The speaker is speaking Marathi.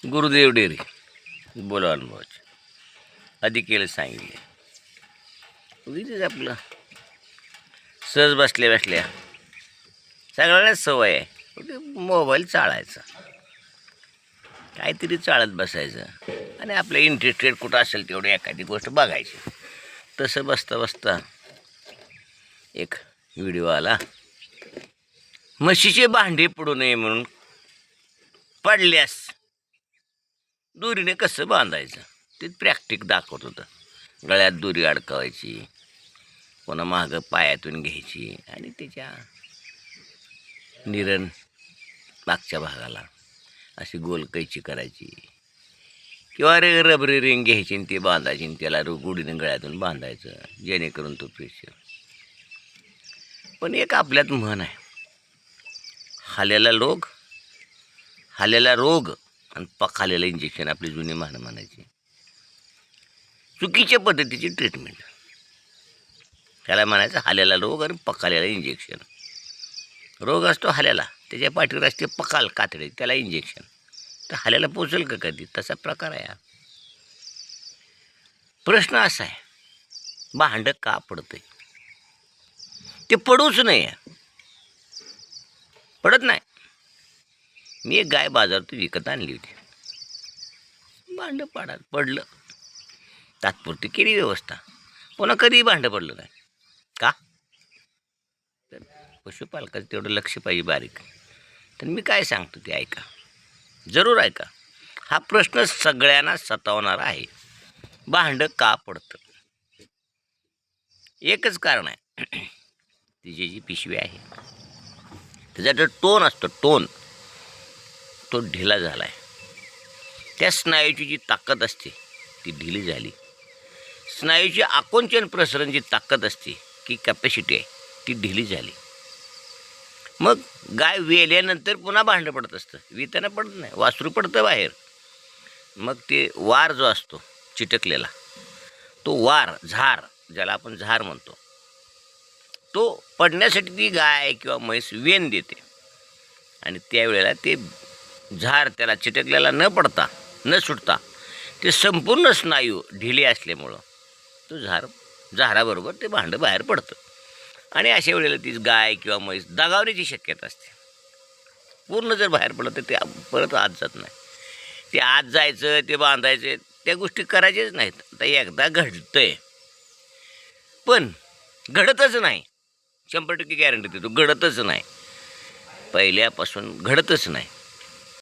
गुरुदेव डेअरी बोला अनुभवाचे आधी केलं सांगितले उगीच आपलं सहज बसल्या बसल्या सगळ्यांनाच सवय आहे कुठे मोबाईल चाळायचा काहीतरी चाळत बसायचं आणि आपल्या इंटरेस्टेड कुठं असेल तेवढी एखादी गोष्ट बघायची. तसं बसता बसता एक व्हिडिओ आला, म्हशीचे भांडे पडू नये म्हणून पडल्यास दोरीने कसं बांधायचं ते प्रॅक्टिक दाखवत होतं. गळ्यात दोरी अडकवायची, पुन्हा मागं पायातून घ्यायची आणि त्याच्या निरण मागच्या भागाला अशी गोल कैची करायची किंवा रबरी रिंग घ्यायची आणि ती बांधायची आणि त्याला गुढीने गळ्यातून बांधायचं जेणेकरून तो प्रेशर. पण एक आपल्यात म्हण आहे, हाल्याला रोग आणि पखालेला इंजेक्शन आपली जुनी म्हण म्हणायची. चुकीच्या पद्धतीची ट्रीटमेंट. त्याला म्हणायचं हाल्याला रोग आणि पखालेला इंजेक्शन. रोग असतो हाल्याला, त्याच्या पाठीवर असते पकाल कातडे, त्याला इंजेक्शन. तर हाल्याला पोचेल का कधी? तसा प्रकार आहे. प्रश्न असा आहे, भांडं का पडतंय? ते पडूच नाही, पडत नाही. मी एक गाय बाजारातून विकत आणली होती. भांडं पडलं, तात्पुरती केली व्यवस्था, पुन्हा कधीही भांडं पडलं नाही. का? तर पशुपालकाचं तेवढं लक्ष पाहिजे बारीक. तर मी काय सांगतो ते ऐका, जरूर ऐका. हा प्रश्न सगळ्यांना सतावणारा आहे, भांडं का पडतं? एकच कारण आहे, तिची जी पिशवी आहे त्याचा जो टोन असतो, तो ढिला झाला आहे. त्या स्नायूची जी ताकद असते ती ढिली झाली. स्नायूची आकुंचन प्रसरण जी ताकद असते की कॅपॅसिटी आहे ती ढिली झाली. मग गाय वेल्यानंतर पुन्हा भांडं पडत असतं. विताना पडत नाही, वासरू पडतं बाहेर. मग ते वार जो असतो चिटकलेला, तो वार, झार ज्याला आपण झार म्हणतो, तो पडण्यासाठी ती गाय किंवा म्हैस वेन देते. आणि त्यावेळेला ते झार त्याला चिटकलेला न पडता न सुटता ते संपूर्ण स्नायू ढिले असल्यामुळं तो झाराबरोबर ते भांडं बाहेर पडतं. आणि अशा वेळेला ती गाय किंवा म्हैस दगावण्याची शक्यता असते. पूर्ण जर बाहेर पडलं तर ते परत आत जात नाही. ते आत जायचं, ते बांधायचं, त्या गोष्टी करायच्याच नाहीत. आता एकदा घडतंय, पण घडतच नाही, 100% गॅरंटी देतो, घडतच नाही. पहिल्यापासून घडतच नाही.